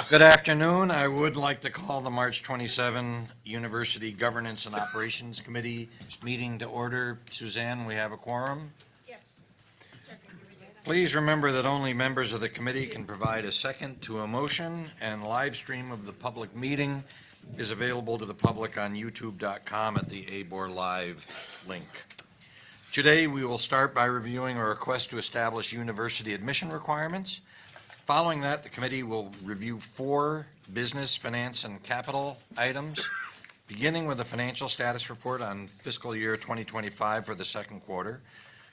Good afternoon. I would like to call the March 27 University Governance and Operations Committee meeting to order. Suzanne, we have a quorum. Yes. Please remember that only members of the committee can provide a second to a motion, and live stream of the public meeting is available to the public on youtube.com at the ABOR Live link. Today, we will start by reviewing a request to establish university admission requirements. Following that, the committee will review 4 business, finance, and capital items, beginning with a financial status report on fiscal year 2025 for the second quarter,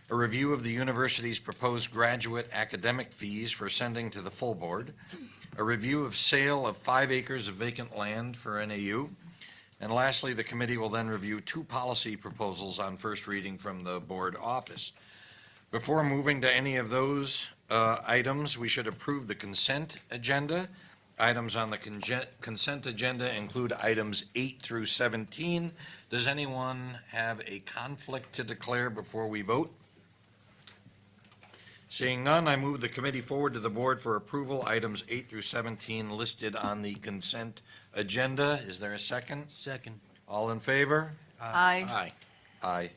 a review of the university's proposed graduate academic fees for sending to the full board, a review of sale of 5 acres of vacant land for NAU, and lastly, the committee will then review 2 policy proposals on first reading from the board office. Before moving to any of those items, we should approve the consent agenda. Items on the consent agenda include items 8 through 17. Does anyone have a conflict to declare before we vote? Seeing none, I move the committee forward to the board for approval items 8 through 17 listed on the consent agenda. Is there a second? Second. All in favor? Aye. Aye.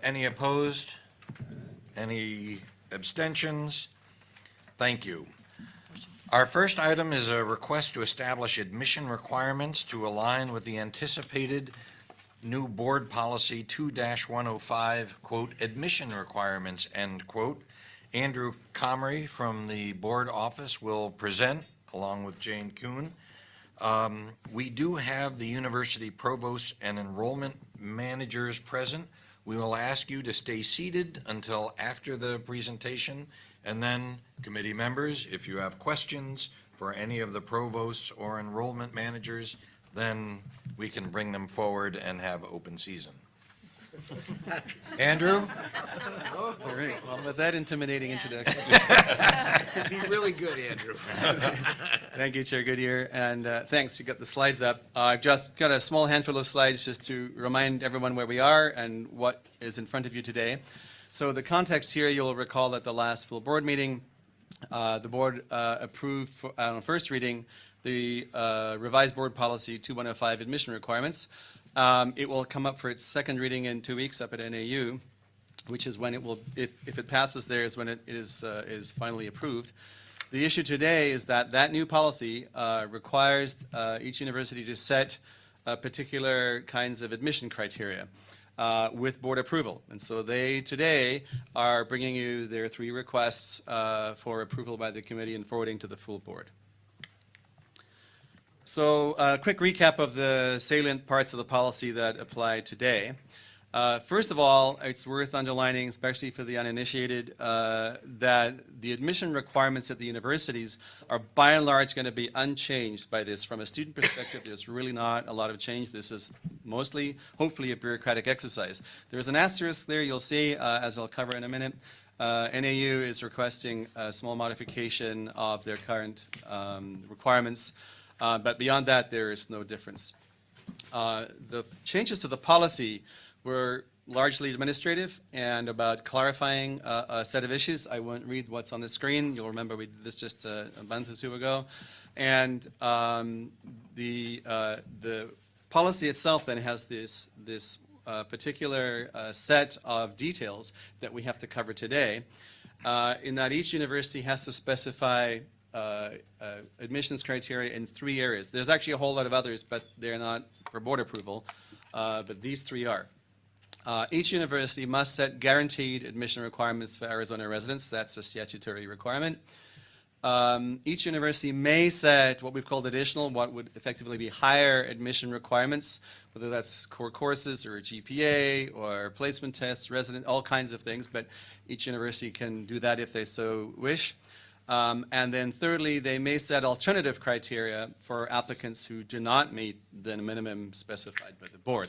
Any opposed? Any abstentions? Thank you. Our first item is a request to establish admission requirements to align with the anticipated new board policy 2-105, quote, admission requirements, end quote. Andrew Comrie from the board office will present along with Jane Kuhn. We do have the university provost and enrollment managers present. We will ask you to stay seated until after the presentation, and then committee members, if you have questions for any of the provosts or enrollment managers, then we can bring them forward and have open season. Andrew? All right. Well, with that intimidating introduction. Be really good, Andrew. Thank you, Chair Goodyear, and thanks. You got the slides up. I've just got a small handful of slides just to remind everyone where we are and what is in front of you today. So the context here, you'll recall at the last full board meeting, the board approved on first reading the revised board policy 2105 admission requirements. It will come up for its second reading in 2 weeks up at NAU, which is when it will, if it passes there, is when it is finally approved. The issue today is that that new policy requires each university to set particular kinds of admission criteria with board approval. And so they today are bringing you their 3 requests for approval by the committee and forwarding to the full board. So a quick recap of the salient parts of the policy that apply today. First of all, it's worth underlining, especially for the uninitiated, that the admission requirements at the universities are by and large going to be unchanged by this. From a student perspective, there's really not a lot of change. This is mostly, hopefully, a bureaucratic exercise. There's an asterisk there you'll see, as I'll cover in a minute. NAU is requesting a small modification of their current requirements. But beyond that, there is no difference. The changes to the policy were largely administrative and about clarifying a set of issues. I won't read what's on the screen. You'll remember we did this just a month or 2 ago. And the policy itself then has this particular set of details that we have to cover today, in that each university has to specify admissions criteria in 3 areas. There's actually a whole lot of others, but they're not for board approval, but these 3 are. Each university must set guaranteed admission requirements for Arizona residents. That's a statutory requirement. Each university may set what we've called additional, what would effectively be higher admission requirements, whether that's core courses or GPA or placement tests, resident, all kinds of things, but each university can do that if they so wish. And then thirdly, they may set alternative criteria for applicants who do not meet the minimum specified by the board.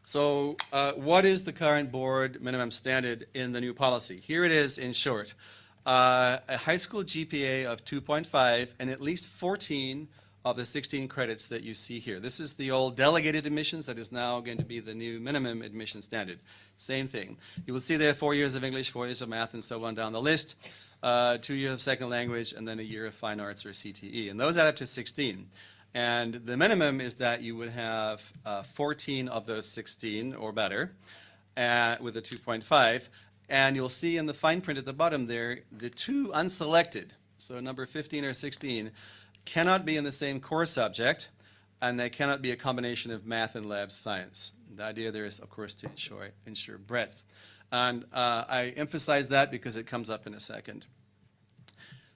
So what is the current board minimum standard in the new policy? Here it is in short. A high school GPA of 2.5 and at least 14 of the 16 credits that you see here. This is the old delegated admissions that is now going to be the new minimum admission standard. Same thing. You will see there 4 years of English, 4 years of math, and so on down the list. 2 years of second language, and then a year of fine arts or CTE. And those add up to 16. And the minimum is that you would have 14 of those 16 or better with a 2.5. And you'll see in the fine print at the bottom there, the two unselected, so number 15 or 16, cannot be in the same core subject, and they cannot be a combination of math and lab science. The idea there is, of course, to ensure breadth. And I emphasize that because it comes up in a second.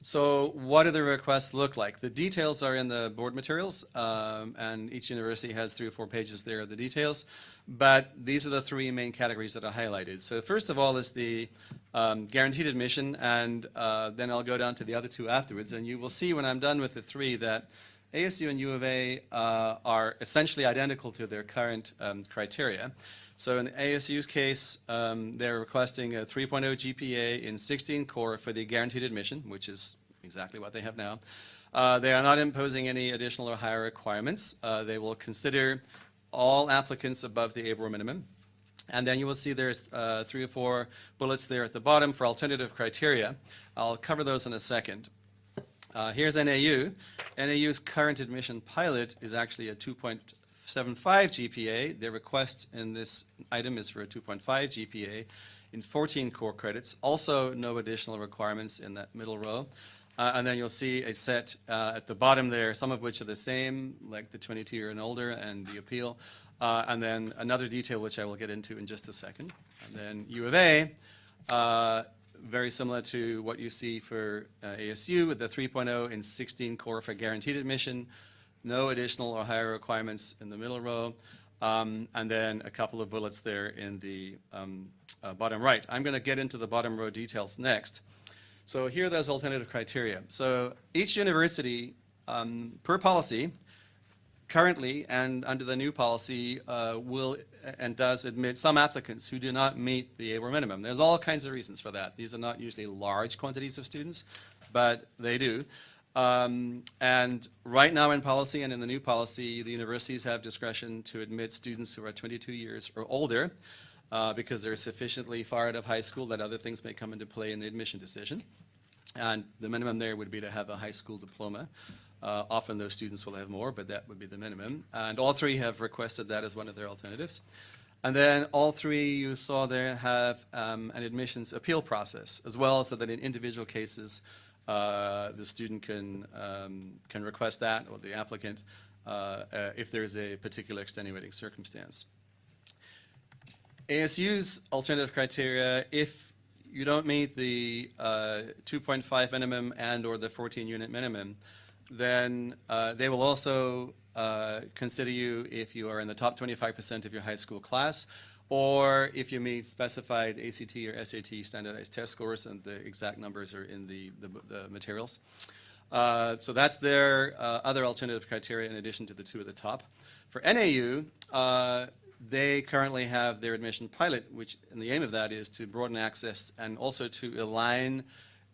So what do the requests look like? The details are in the board materials, and each university has 3 or 4 pages there of the details. But these are the 3 main categories that are highlighted. So first of all is the guaranteed admission, and then I'll go down to the other 2 afterwards. And you will see when I'm done with the 3 that ASU and U of A are essentially identical to their current criteria. So in ASU's case, they're requesting a 3.0 GPA in 16 core for the guaranteed admission, which is exactly what they have now. They are not imposing any additional or higher requirements. They will consider all applicants above the ABOR minimum. And then you will see there's 3 or 4 bullets there at the bottom for alternative criteria. I'll cover those in a second. Here's NAU. NAU's current admission pilot is actually a 2.75 GPA. Their request in this item is for a 2.5 GPA in 14 core credits. Also, no additional requirements in that middle row. And then you'll see a set at the bottom there, some of which are the same, like the 22-year and older and the appeal. And then another detail, which I will get into in just a second. And then U of A, very similar to what you see for ASU with the 3.0 in 16 core for guaranteed admission. No additional or higher requirements in the middle row. And then a couple of bullets there in the bottom right. I'm going to get into the bottom row details next. So here are those alternative criteria. So each university, per policy, currently and under the new policy, will and does admit some applicants who do not meet the ABOR minimum. There's all kinds of reasons for that. These are not usually large quantities of students, but they do. And right now in policy and in the new policy, the universities have discretion to admit students who are 22 years or older because they're sufficiently far out of high school that other things may come into play in the admission decision. And the minimum there would be to have a high school diploma. Often those students will have more, but that would be the minimum. And all 3 have requested that as one of their alternatives. And then all 3 you saw there have an admissions appeal process as well, so that in individual cases, the student can request that, or the applicant, if there's a particular extenuating circumstance. ASU's alternative criteria, if you don't meet the 2.5 minimum and or the 14-unit minimum, then they will also consider you if you are in the top 25% of your high school class, or if you meet specified ACT or SAT standardized test scores, and the exact numbers are in the materials. So that's their other alternative criteria in addition to the 2 at the top. For NAU, they currently have their admission pilot, which, and the aim of that is to broaden access and also to align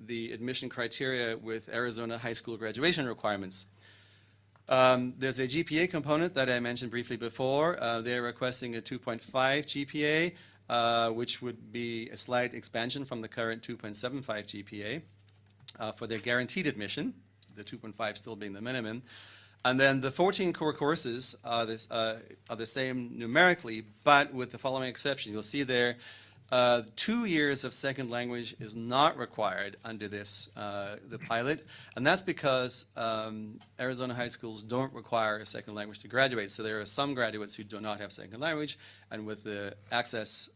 the admission criteria with Arizona high school graduation requirements. There's a GPA component that I mentioned briefly before. They're requesting a 2.5 GPA, which would be a slight expansion from the current 2.75 GPA for their guaranteed admission, the 2.5 still being the minimum. And then the 14 core courses are the same numerically, but with the following exception. You'll see there 2 years of second language is not required under this, the pilot, and that's because Arizona high schools don't require a second language to graduate. So there are some graduates who do not have second language, and with the access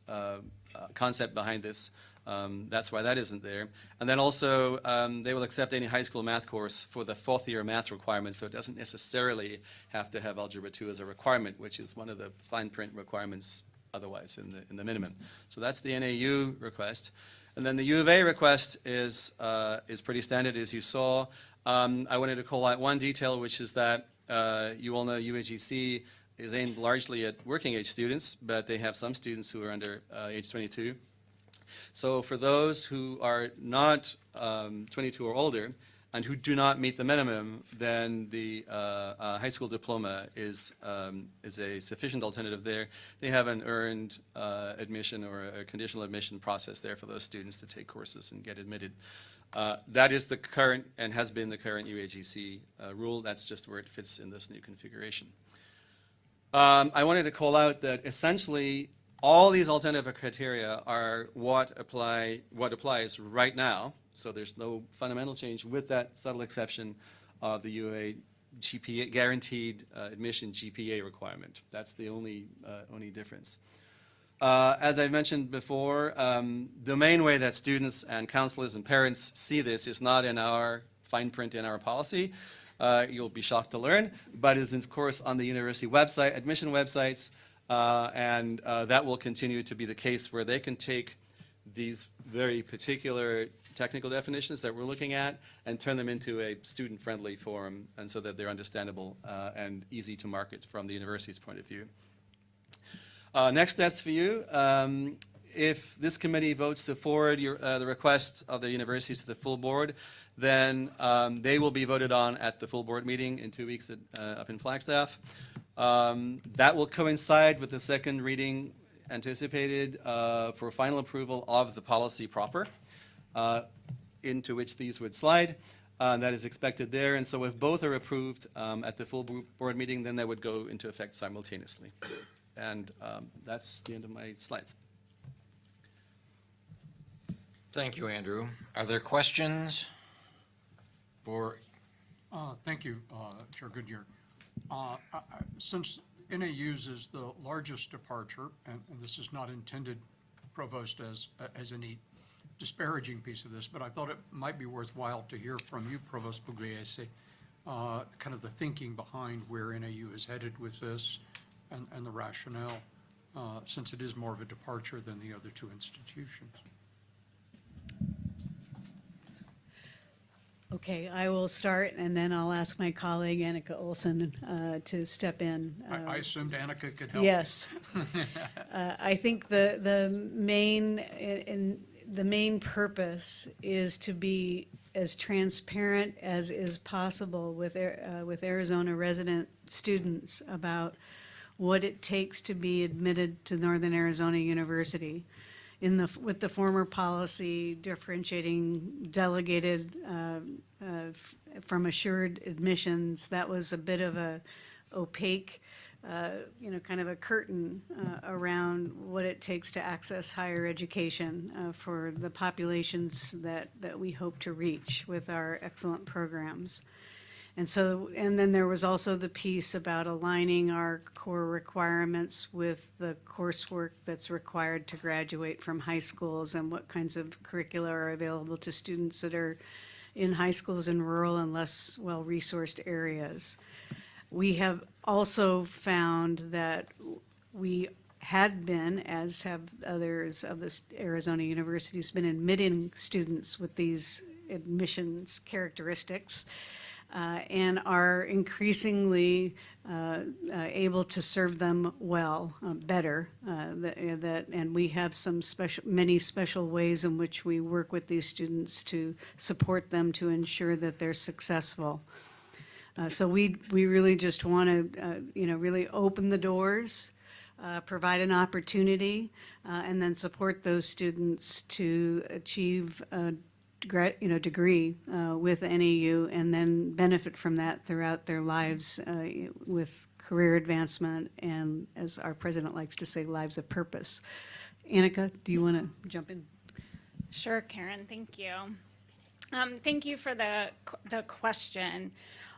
concept behind this, that's why that isn't there. And then also, they will accept any high school math course for the 4th year math requirement, so it doesn't necessarily have to have Algebra 2 as a requirement, which is one of the fine print requirements otherwise in the minimum. So that's the NAU request. And then the U of A request is pretty standard, as you saw. I wanted to call out one detail, which is that you all know UAGC is aimed largely at working age students, but they have some students who are under age 22. So for those who are not 22 or older and who do not meet the minimum, then the high school diploma is a sufficient alternative there. They have an earned admission or a conditional admission process there for those students to take courses and get admitted. That is the current and has been the current UAGC rule. That's just where it fits in this new configuration. I wanted to call out that essentially all these alternative criteria are what applies right now. So there's no fundamental change with that subtle exception of the UA GPA, guaranteed admission GPA requirement. That's the only difference. As I mentioned before, the main way that students and counselors and parents see this is not in our fine print in our policy. You'll be shocked to learn, but is of course on the university website, admission websites, and that will continue to be the case where they can take these very particular technical definitions that we're looking at and turn them into a student-friendly form, and so that they're understandable and easy to market from the university's point of view. Next steps for you. If this committee votes to forward the request of the universities to the full board, then they will be voted on at the full board meeting in 2 weeks up in Flagstaff. That will coincide with the second reading anticipated for final approval of the policy proper, into which these would slide. That is expected there. And so if both are approved at the full board meeting, then they would go into effect simultaneously. And that's the end of my slides. Thank you, Andrew. Are there questions for? Thank you, Chair Goodyear. Since NAU's is the largest departure, and this is not intended, Provost, as any disparaging piece of this, but I thought it might be worthwhile to hear from you, Provost Pugliese, kind of the thinking behind where NAU is headed with this and the rationale, since it is more of a departure than the other two institutions. Okay, I will start, and then I'll ask my colleague Annika Olson to step in. I assumed Annika could help. Yes. I think the main purpose is to be as transparent as is possible with Arizona resident students about what it takes to be admitted to Northern Arizona University. With the former policy differentiating delegated from assured admissions, that was a bit of a opaque, kind of a curtain around what it takes to access higher education for the populations that we hope to reach with our excellent programs. And then there was also the piece about aligning our core requirements with the coursework that's required to graduate from high schools and what kinds of curricula are available to students that are in high schools in rural and less well-resourced areas. We have also found that we had been, as have others of the Arizona universities, been admitting students with these admissions characteristics. And are increasingly able to serve them well, better. And we have many special ways in which we work with these students to support them to ensure that they're successful. So we really just want to, really open the doors, provide an opportunity, and then support those students to achieve degree with NAU, and then benefit from that throughout their lives with career advancement and, as our president likes to say, lives of purpose. Annika, do you want to jump in? Sure, Karen, thank you. Thank you for the question.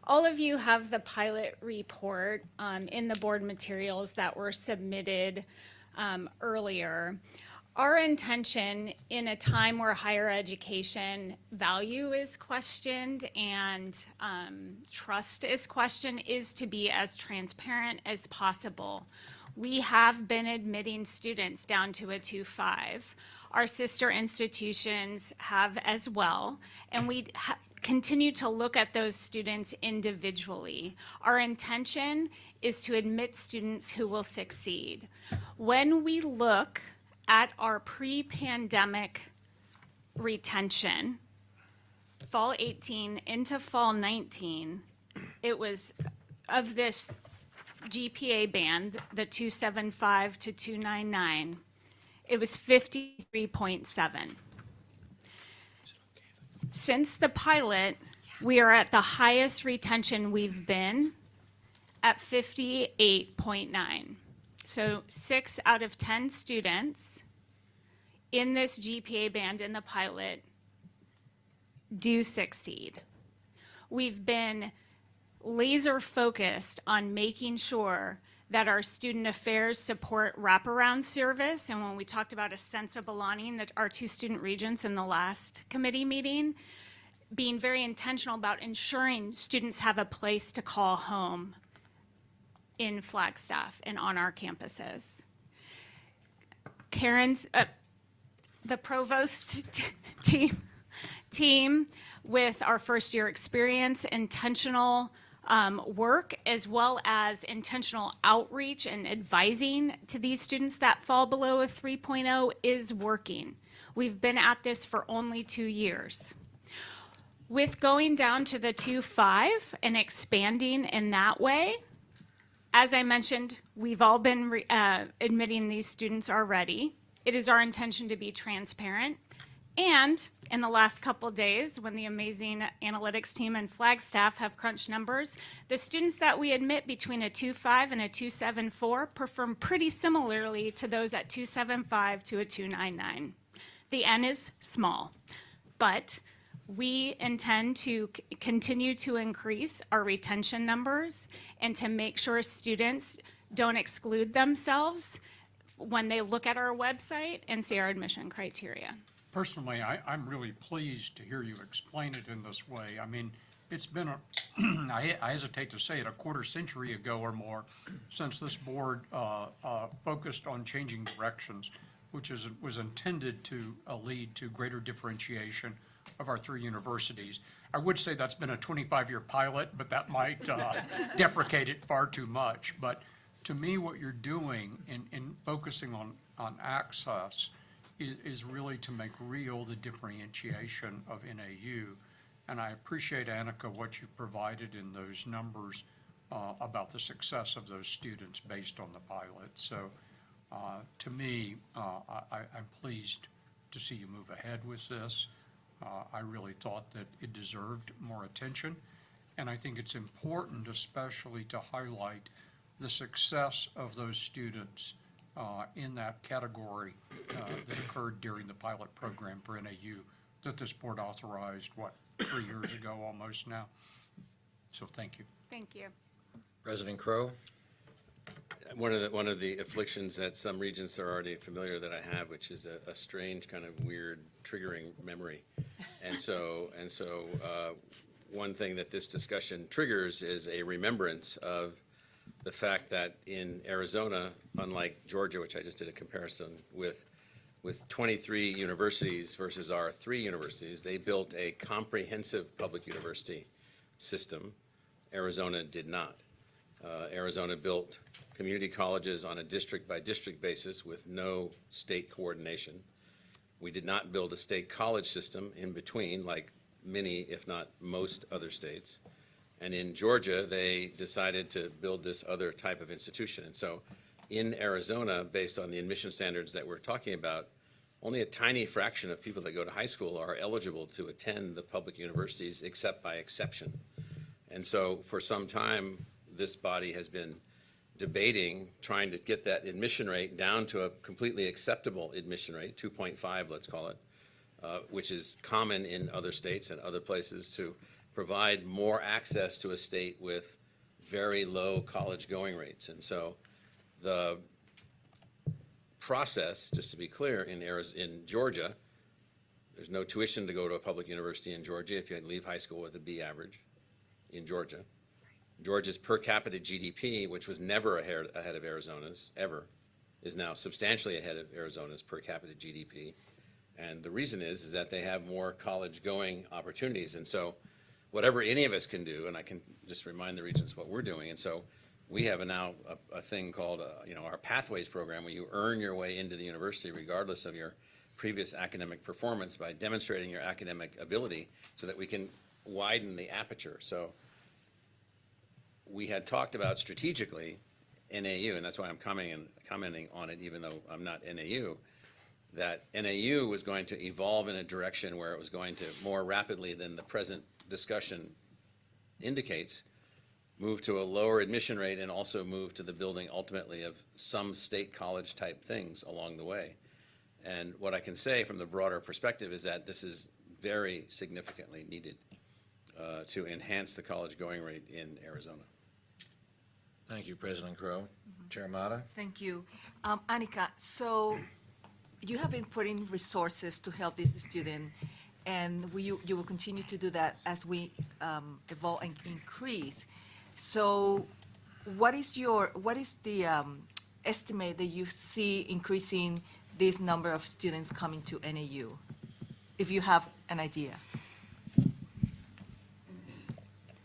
All of you have the pilot report in the board materials that were submitted earlier. Our intention in a time where higher education value is questioned and trust is questioned is to be as transparent as possible. We have been admitting students down to a 2.5. Our sister institutions have as well, and we continue to look at those students individually. Our intention is to admit students who will succeed. When we look at our pre-pandemic retention, fall 18 into fall 19, it was of this GPA band, the 275 to 299, it was 53.7. Since the pilot, we are at the highest retention we've been at 58.9. So 6 out of 10 students in this GPA band in the pilot do succeed. We've been laser focused on making sure that our student affairs support wraparound service. And when we talked about a sense of belonging, that our 2 student regents in the last committee meeting, being very intentional about ensuring students have a place to call home in Flagstaff and on our campuses. The provost team with our first year experience, intentional work, as well as intentional outreach and advising to these students that fall below a 3.0 is working. We've been at this for only 2 years. With going down to the 2.5 and expanding in that way, as I mentioned, we've all been admitting these students already. It is our intention to be transparent. And in the last couple days, when the amazing analytics team and Flagstaff have crunched numbers, the students that we admit between a 2.5 and a 2.74 perform pretty similarly to those at 2.75 to a 2.99. The N is small, but we intend to continue to increase our retention numbers and to make sure students don't exclude themselves when they look at our website and see our admission criteria. Personally, I'm really pleased to hear you explain it in this way. I mean, it's been I hesitate to say it, a quarter century ago or more since this board focused on changing directions, which was intended to lead to greater differentiation of our 3 universities. I would say that's been a 25-year pilot, but that might deprecate it far too much. But to me, what you're doing in focusing on access is really to make real the differentiation of NAU. And I appreciate, Annika, what you've provided in those numbers about the success of those students based on the pilot. So to me, I'm pleased to see you move ahead with this. I really thought that it deserved more attention. And I think it's important especially to highlight the success of those students in that category that occurred during the pilot program for NAU that this board authorized, 3 years ago almost now. So thank you. Thank you. President Crow? One of the afflictions that some regents are already familiar that I have, which is a strange kind of weird triggering memory. And so one thing that this discussion triggers is a remembrance of the fact that in Arizona, unlike Georgia, which I just did a comparison with 23 universities versus our 3 universities, they built a comprehensive public university system. Arizona did not. Arizona built community colleges on a district-by-district basis with no state coordination. We did not build a state college system in between, like many, if not most, other states. And in Georgia, they decided to build this other type of institution. And so in Arizona, based on the admission standards that we're talking about, only a tiny fraction of people that go to high school are eligible to attend the public universities except by exception. And so for some time, this body has been debating trying to get that admission rate down to a completely acceptable admission rate, 2.5, let's call it, which is common in other states and other places, to provide more access to a state with very low college going rates. And so the process, just to be clear, in Georgia, there's no tuition to go to a public university in Georgia if you leave high school with a B average in Georgia. Georgia's per capita GDP, which was never ahead of Arizona's, ever, is now substantially ahead of Arizona's per capita GDP. And the reason is that they have more college-going opportunities. And so whatever any of us can do, and I can just remind the regents what we're doing, and so we have now a thing called our Pathways program, where you earn your way into the university regardless of your previous academic performance by demonstrating your academic ability so that we can widen the aperture. So we had talked about strategically NAU, and that's why I'm commenting on it, even though I'm not NAU. that NAU was going to evolve in a direction where it was going to more rapidly than the present discussion indicates, move to a lower admission rate and also move to the building ultimately of some state college type things along the way. And what I can say from the broader perspective is that this is very significantly needed to enhance the college going rate in Arizona. Thank you, President Crow. Chair Mata? Thank you. Annika, so you have been putting resources to help this student, and you will continue to do that as we evolve and increase. So what is the estimate that you see increasing this number of students coming to NAU, if you have an idea?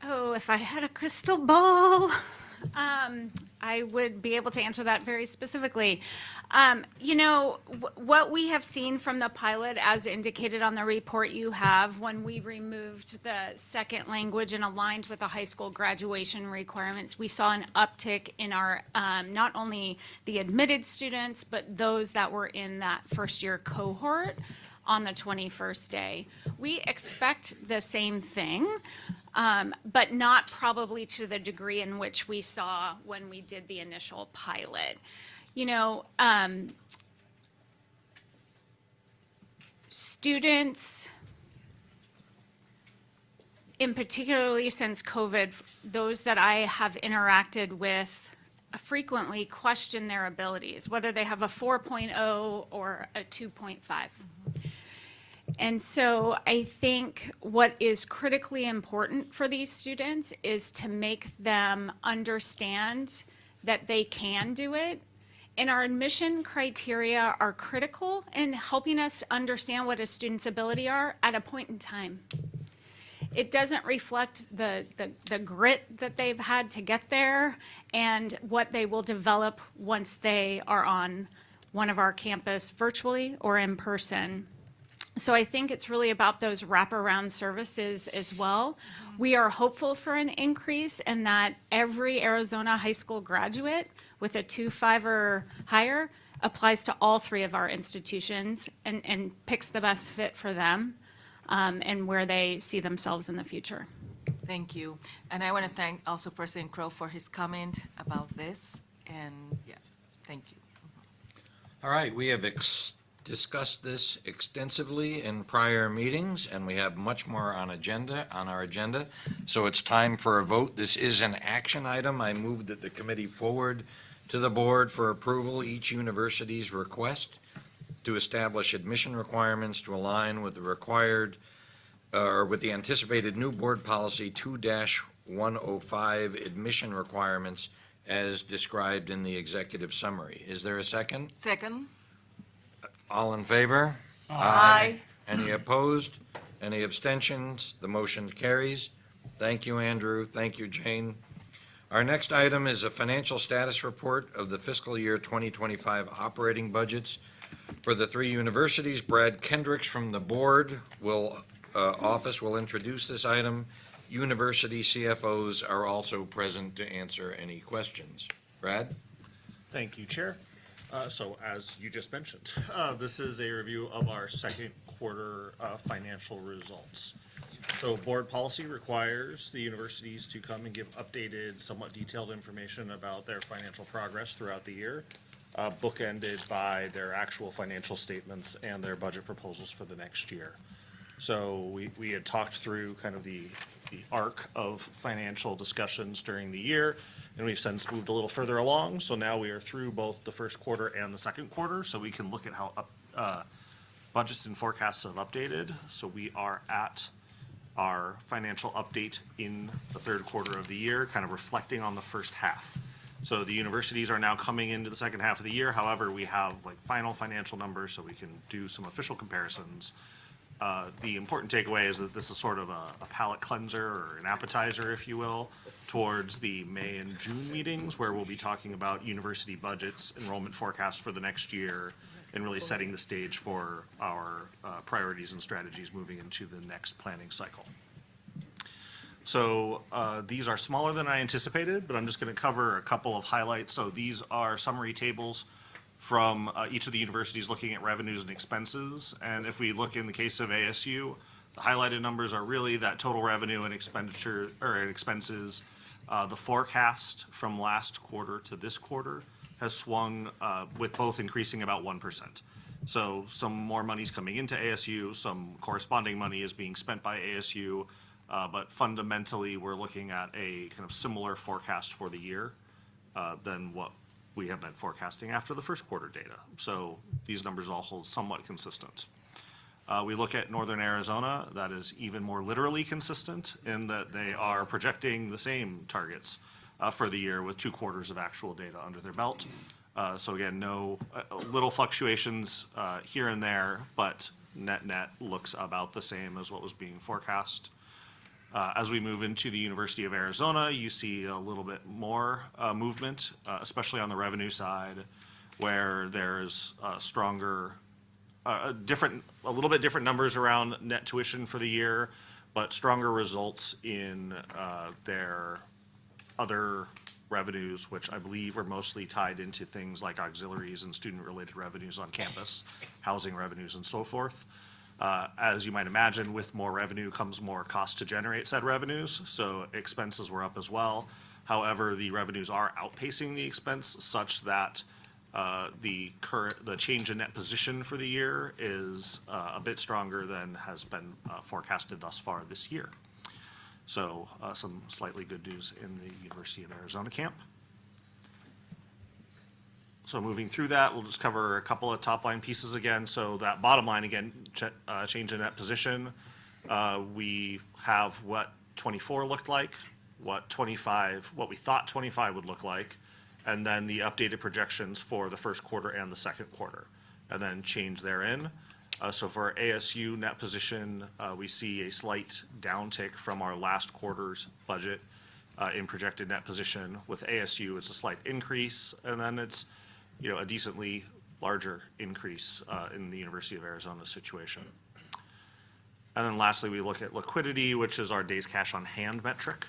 Oh, if I had a crystal ball, I would be able to answer that very specifically. What we have seen from the pilot, as indicated on the report you have, when we removed the second language and aligned with the high school graduation requirements, we saw an uptick in our, not only the admitted students, but those that were in that first year cohort on the 21st day. We expect the same thing, but not probably to the degree in which we saw when we did the initial pilot. Students, in particularly since COVID, those that I have interacted with frequently question their abilities, whether they have a 4.0 or a 2.5. And so I think what is critically important for these students is to make them understand that they can do it. And our admission criteria are critical in helping us understand what a student's ability are at a point in time. It doesn't reflect the grit that they've had to get there and what they will develop once they are on one of our campus virtually or in person. So I think it's really about those wraparound services as well. We are hopeful for an increase in that every Arizona high school graduate with a 2.5 or higher applies to all three of our institutions and picks the best fit for them and where they see themselves in the future. Thank you. And I want to thank also President Crow for his comment about this. And yeah, thank you. All right, we have discussed this extensively in prior meetings, and we have much more on our agenda. So it's time for a vote. This is an action item. I move that the committee forward to the board for approval each university's request to establish admission requirements to align with the required or with the anticipated new board policy 2-105 admission requirements as described in the executive summary. Is there a second? Second? All in favor? Aye. Any opposed? Any abstentions? The motion carries. Thank you, Andrew. Thank you, Jane. Our next item is a financial status report of the fiscal year 2025 operating budgets for the three universities. Brad Kendricks from the board office will introduce this item. University CFOs are also present to answer any questions. Brad? Thank you, Chair. So as you just mentioned, this is a review of our second quarter financial results. So board policy requires the universities to come and give updated, somewhat detailed information about their financial progress throughout the year, bookended by their actual financial statements and their budget proposals for the next year. So we had talked through kind of the arc of financial discussions during the year, and we've since moved a little further along. So now we are through both the first quarter and the second quarter, so we can look at how budgets and forecasts have updated. So we are at our financial update in the third quarter of the year, kind of reflecting on the first half. So the universities are now coming into the second half of the year. However, we have like final financial numbers, so we can do some official comparisons. The important takeaway is that this is sort of a palate cleanser or an appetizer, if you will, towards the May and June meetings, where we'll be talking about university budgets, enrollment forecasts for the next year, and really setting the stage for our priorities and strategies moving into the next planning cycle. So these are smaller than I anticipated, but I'm just going to cover a couple of highlights. So these are summary tables from each of the universities looking at revenues and expenses. And if we look in the case of ASU, the highlighted numbers are really that total revenue and expenditure, or expenses. The forecast from last quarter to this quarter has swung with both increasing about 1%. So some more money's coming into ASU, some corresponding money is being spent by ASU, but fundamentally, we're looking at a kind of similar forecast for the year than what we have been forecasting after the first quarter data. So these numbers all hold somewhat consistent. We look at Northern Arizona, that is even more literally consistent in that they are projecting the same targets for the year with 2 quarters of actual data under their belt. So again, no little fluctuations here and there, but net looks about the same as what was being forecast. As we move into the University of Arizona, you see a little bit more movement, especially on the revenue side, where there's stronger, a little bit different numbers around net tuition for the year, but stronger results in their other revenues, which I believe are mostly tied into things like auxiliaries and student-related revenues on campus, housing revenues, and so forth. As you might imagine, with more revenue comes more cost to generate said revenues, so expenses were up as well. However, the revenues are outpacing the expense such that the change in net position for the year is a bit stronger than has been forecasted thus far this year. So some slightly good news in the University of Arizona camp. So moving through that, we'll just cover a couple of top line pieces again. So that bottom line again, change in net position. We have what 24 looked like, what we thought 25 would look like, and then the updated projections for the first quarter and the second quarter, and then change therein. So for ASU net position, we see a slight downtick from our last quarter's budget in projected net position. With ASU, it's a slight increase, and then it's a decently larger increase in the University of Arizona situation. And then lastly, we look at liquidity, which is our days cash on hand metric.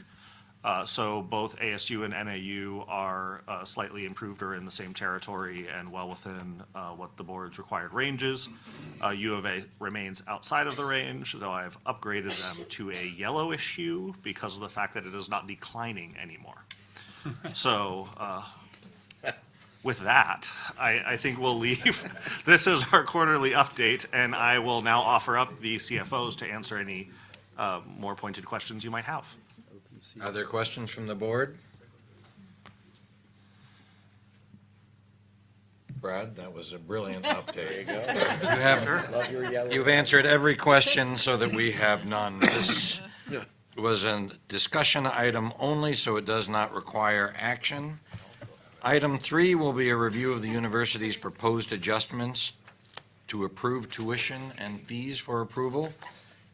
So both ASU and NAU are slightly improved or in the same territory and well within what the board's required ranges. U of A remains outside of the range, though I've upgraded them to a yellowish hue because of the fact that it is not declining anymore. So with that, I think we'll leave. This is our quarterly update, and I will now offer up the CFOs to answer any more pointed questions you might have. Are there questions from the board? Brad, that was a brilliant update. There you go. You've answered every question so that we have none. This was a discussion item only, so it does not require action. Item 3 will be a review of the university's proposed adjustments to approve tuition and fees for approval.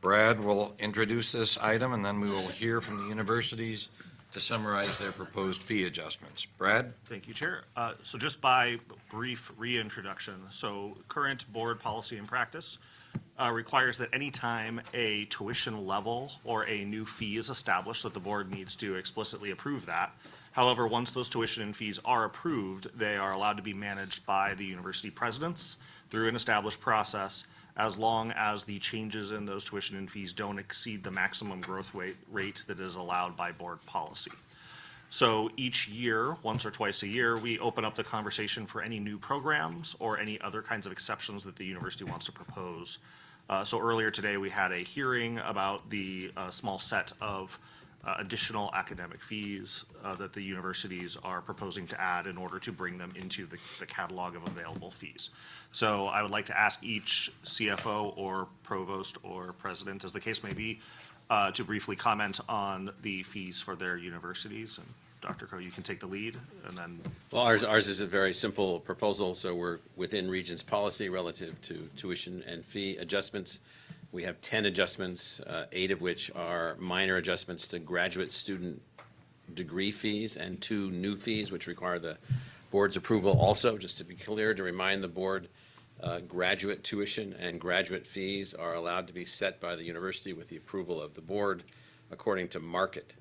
Brad will introduce this item, and then we will hear from the universities to summarize their proposed fee adjustments. Brad? Thank you, Chair. So just by brief reintroduction, so current board policy and practice requires that any time a tuition level or a new fee is established, that the board needs to explicitly approve that. However, once those tuition and fees are approved, they are allowed to be managed by the university presidents through an established process, as long as the changes in those tuition and fees don't exceed the maximum growth rate that is allowed by board policy. So each year, once or twice a year, we open up the conversation for any new programs or any other kinds of exceptions that the university wants to propose. So earlier today, we had a hearing about the small set of additional academic fees that the universities are proposing to add in order to bring them into the catalog of available fees. So I would like to ask each CFO or provost or president, as the case may be, to briefly comment on the fees for their universities. And Dr. Crow, you can take the lead, and then. Well, ours is a very simple proposal, so we're within Regents' policy relative to tuition and fee adjustments. We have 10 adjustments, 8 of which are minor adjustments to graduate student degree fees and 2 new fees, which require the board's approval also. Just to be clear, to remind the board, graduate tuition and graduate fees are allowed to be set by the university with the approval of the board according to market.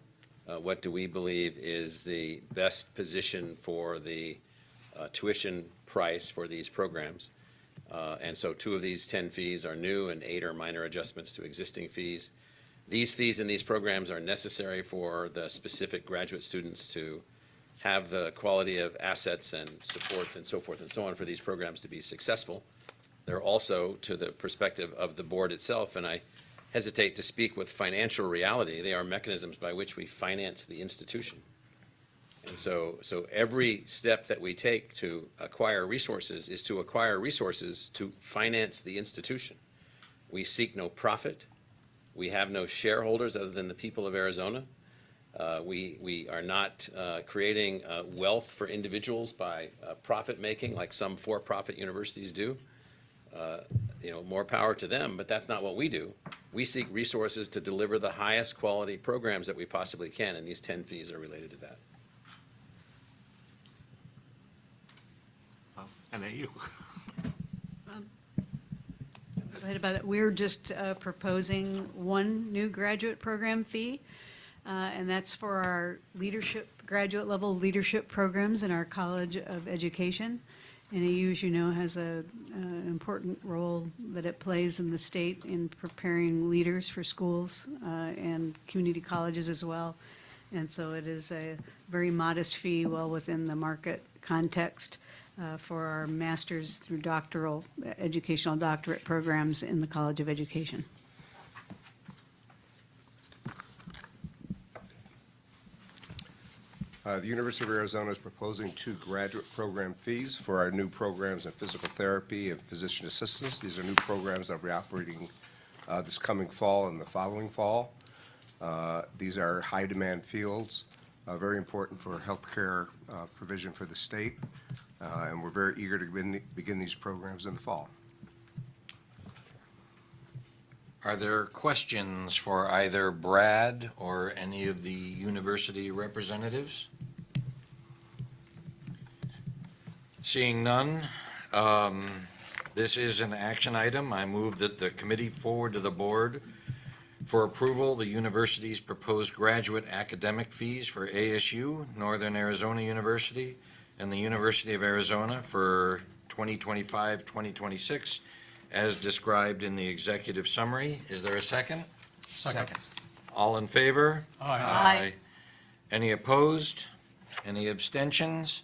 What do we believe is the best position for the tuition price for these programs. And so 2 of these 10 fees are new and 8 are minor adjustments to existing fees. These fees in these programs are necessary for the specific graduate students to have the quality of assets and support and so forth and so on for these programs to be successful. They're also, to the perspective of the board itself, and I hesitate to speak with financial reality, they are mechanisms by which we finance the institution. And so every step that we take to acquire resources is to acquire resources to finance the institution. We seek no profit. We have no shareholders other than the people of Arizona. We are not creating wealth for individuals by profit-making like some for-profit universities do. More power to them, but that's not what we do. We seek resources to deliver the highest quality programs that we possibly can, and these 10 fees are related to that. NAU. Right about it. We're just proposing one new graduate program fee, and that's for our graduate level leadership programs in our College of Education. NAU, as you know, has an important role that it plays in the state in preparing leaders for schools and community colleges as well. And so it is a very modest fee, well within the market context for our master's through educational doctorate programs in the College of Education. The University of Arizona is proposing 2 graduate program fees for our new programs in physical therapy and physician assistants. These are new programs that will be operating this coming fall and the following fall. These are high-demand fields, very important for healthcare provision for the state, and we're very eager to begin these programs in the fall. Are there questions for either Brad or any of the university representatives? Seeing none, this is an action item. I move that the committee forward to the board for approval the university's proposed graduate academic fees for ASU, Northern Arizona University, and the University of Arizona for 2025-2026, as described in the executive summary. Is there a second? Second. All in favor? Aye. Any opposed? Any abstentions?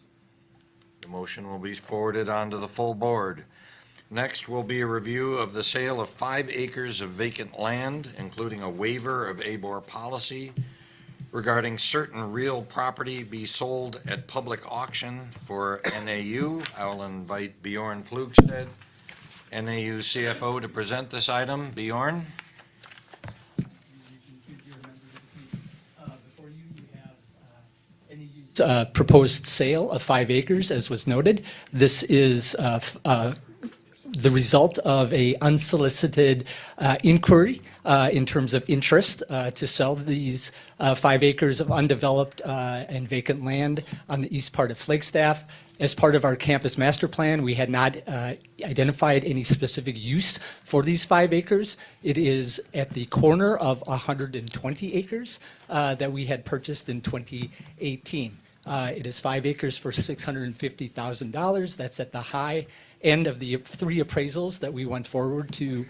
The motion will be forwarded on to the full board. Next will be a review of the sale of 5 acres of vacant land, including a waiver of ABOR policy regarding certain real property be sold at public auction for NAU. I will invite Bjorn Flugstedt, NAU CFO, to present this item. Bjorn? Before you have NAU's proposed sale of 5 acres, as was noted. This is the result of a unsolicited inquiry in terms of interest to sell these 5 acres of undeveloped and vacant land on the east part of Flagstaff. As part of our campus master plan, we had not identified any specific use for these 5 acres. It is at the corner of 120 acres that we had purchased in 2018. It is 5 acres for $650,000. That's at the high end of the 3 appraisals that we went forward to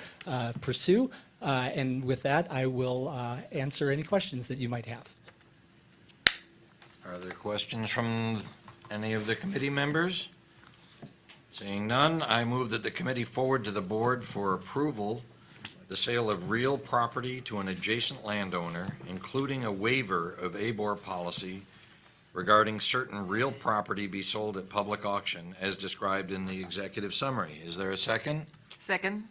pursue. And with that, I will answer any questions that you might have. Are there questions from any of the committee members? Seeing none, I move that the committee forward to the board for approval the sale of real property to an adjacent landowner, including a waiver of ABOR policy regarding certain real property be sold at public auction as described in the executive summary. Is there a second? Second?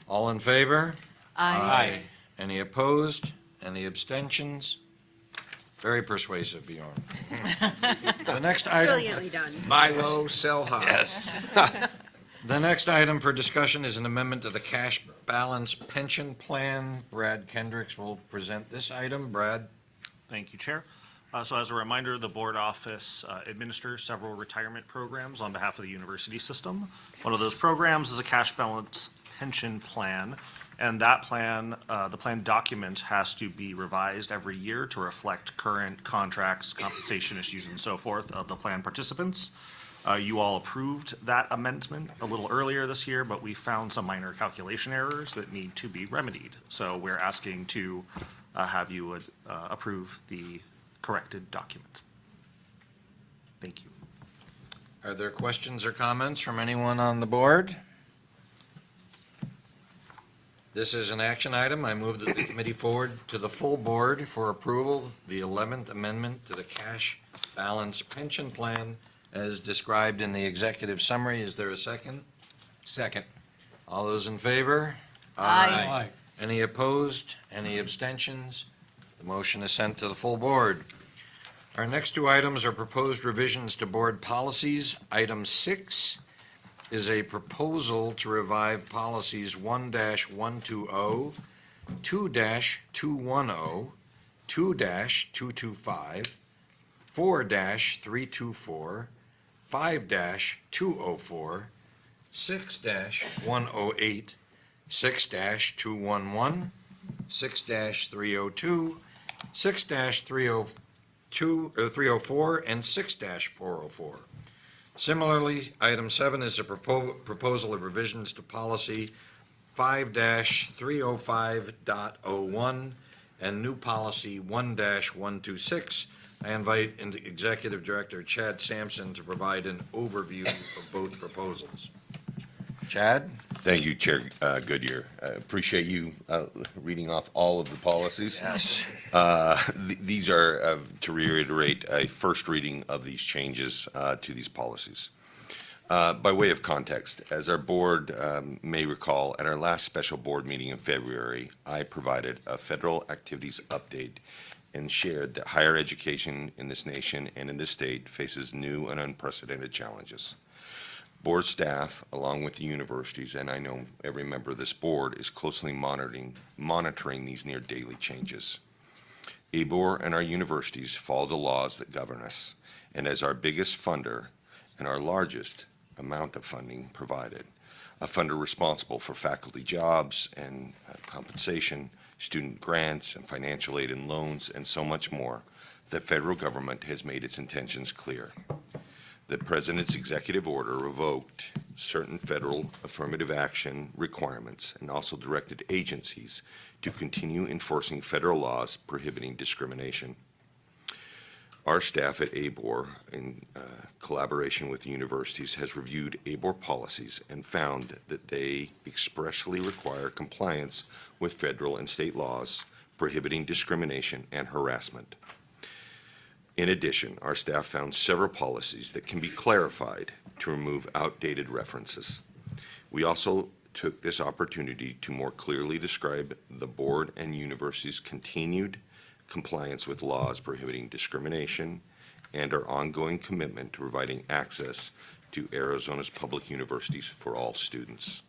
All in favor? Aye. Any opposed? Any abstentions? Very persuasive, Bjorn. The next item. Brilliantly done. Buy low, sell high. Yes. The next item for discussion is an amendment to the cash balance pension plan. Brad Kendricks will present this item. Brad? Thank you, Chair. So as a reminder, the board office administers several retirement programs on behalf of the university system. One of those programs is a cash balance pension plan. And that plan, the plan document has to be revised every year to reflect current contracts, compensation issues, and so forth of the plan participants. You all approved that amendment a little earlier this year, but we found some minor calculation errors that need to be remedied. So we're asking to have you approve the corrected document. Thank you. Are there questions or comments from anyone on the board? This is an action item. I move that the committee forward to the full board for approval the 11th amendment to the cash balance pension plan as described in the executive summary. Is there a second? Second. All those in favor? Aye. Any opposed? Any abstentions? The motion is sent to the full board. Our next two items are proposed revisions to board policies. Item 6 is a proposal to revive policies 1-120, 2-210, 2-225, 4-324, 5-204, 6-108, 6-211, 6-302, 6-304, and 6-404. Similarly, item 7 is a proposal of revisions to policy 5-305.01 and new policy 1-126. I invite Executive Director Chad Sampson to provide an overview of both proposals. Chad? Thank you, Chair Goodyear. I appreciate you reading off all of the policies. Yes. These are, to reiterate, a first reading of these changes to these policies. By way of context, as our board may recall, at our last special board meeting in February, I provided a federal activities update and shared that higher education in this nation and in this state faces new and unprecedented challenges. Board staff, along with the universities, and I know every member of this board, is closely monitoring these near daily changes. ABOR and our universities follow the laws that govern us, and as our biggest funder and our largest amount of funding provided, a funder responsible for faculty jobs and compensation, student grants and financial aid and loans, and so much more, the federal government has made its intentions clear. The President's executive order revoked certain federal affirmative action requirements and also directed agencies to continue enforcing federal laws prohibiting discrimination. Our staff at ABOR, in collaboration with the universities, has reviewed ABOR policies and found that they expressly require compliance with federal and state laws prohibiting discrimination and harassment. In addition, our staff found several policies that can be clarified to remove outdated references. We also took this opportunity to more clearly describe the board and university's continued compliance with laws prohibiting discrimination and our ongoing commitment to providing access to Arizona's public universities for all students.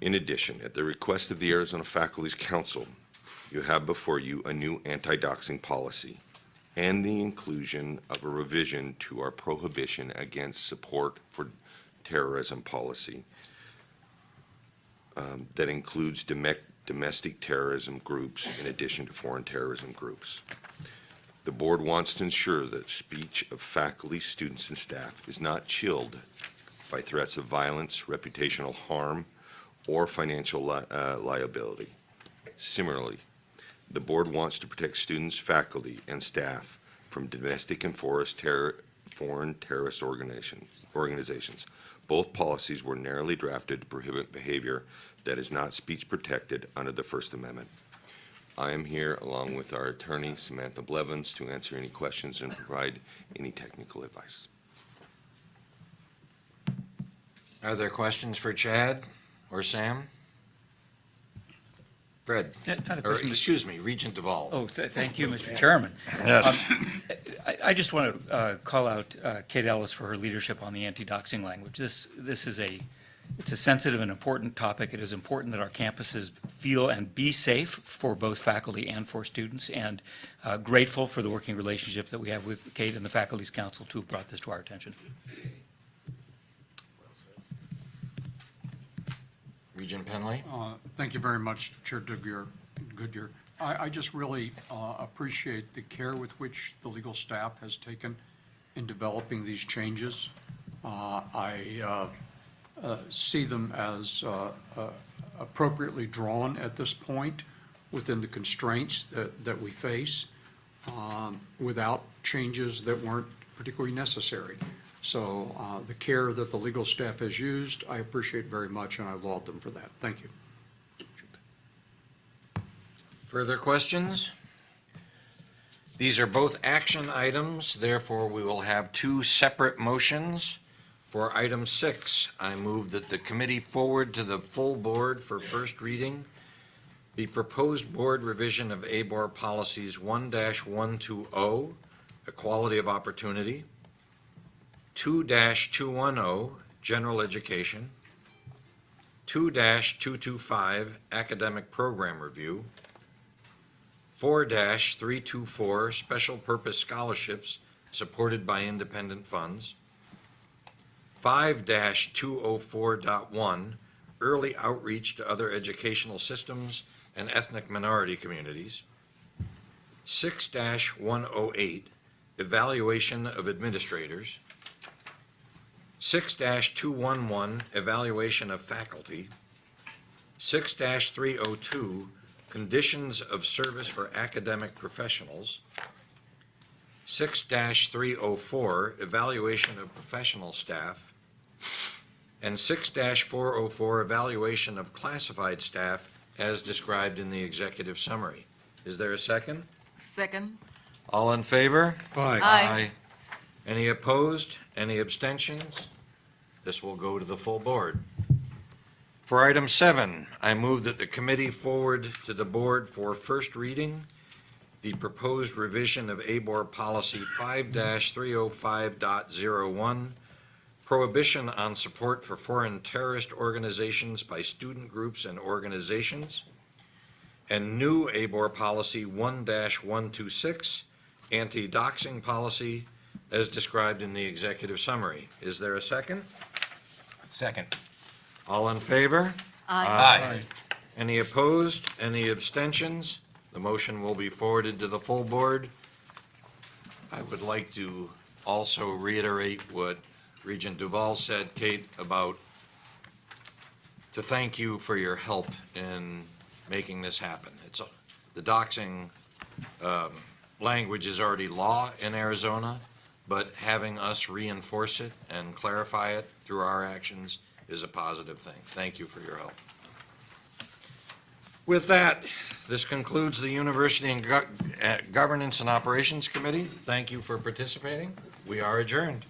In addition, at the request of the Arizona Faculty's Council, you have before you a new anti-doxing policy and the inclusion of a revision to our prohibition against support for terrorism policy that includes domestic terrorism groups in addition to foreign terrorism groups. The board wants to ensure that speech of faculty, students, and staff is not chilled by threats of violence, reputational harm, or financial liability. Similarly, the board wants to protect students, faculty, and staff from domestic and foreign terrorist organizations. Both policies were narrowly drafted to prohibit behavior that is not speech protected under the First Amendment. I am here along with our attorney, Samantha Blevins, to answer any questions and provide any technical advice. Are there questions for Chad or Sam? Fred? Not a Or, question. excuse me, Regent Duvall. Oh, thank you, Mr. Chairman. Yes. I just want to call out Kate Ellis for her leadership on the anti-doxing language. This is it's a sensitive and important topic. It is important that our campuses feel and be safe for both faculty and for students, and grateful for the working relationship that we have with Kate and the Faculty's Council to have brought this to our attention. Regent Penley? Thank you very much, Chair Goodyear. I just really appreciate the care with which the legal staff has taken in developing these changes. I see them as appropriately drawn at this point within the constraints that we face, without changes that weren't particularly necessary. So the care that the legal staff has used, I appreciate very much, and I laud them for that. Thank you. Further questions? These are both action items, therefore we will have two separate motions. For item 6, I move that the committee forward to the full board for first reading the proposed board revision of ABOR policies 1-120, equality of opportunity, 2-210, general education, 2-225, academic program review, 4-324, special purpose scholarships supported by independent funds, 5-204.1, early outreach to other educational systems and ethnic minority communities, 6-108, evaluation of administrators, 6-211, evaluation of faculty, 6-302, conditions of service for academic professionals, 6-304, evaluation of professional staff, and 6-404, evaluation of classified staff as described in the executive summary. Is there a second? Second? All in favor? Aye. Any opposed? Any abstentions? This will go to the full board. For item 7, I move that the committee forward to the board for first reading the proposed revision of ABOR policy 5-305.01, prohibition on support for foreign terrorist organizations by student groups and organizations, and new ABOR policy 1-126, anti-doxing policy, as described in the executive summary. Is there a second? Second. All in favor? Aye. Any opposed? Any abstentions? The motion will be forwarded to the full board. I would like to also reiterate what Regent Duval said, Kate, about to thank you for your help in making this happen. The doxing language is already law in Arizona, but having us reinforce it and clarify it through our actions is a positive thing. Thank you for your help. With that, this concludes the University and Governance and Operations Committee. Thank you for participating. We are adjourned.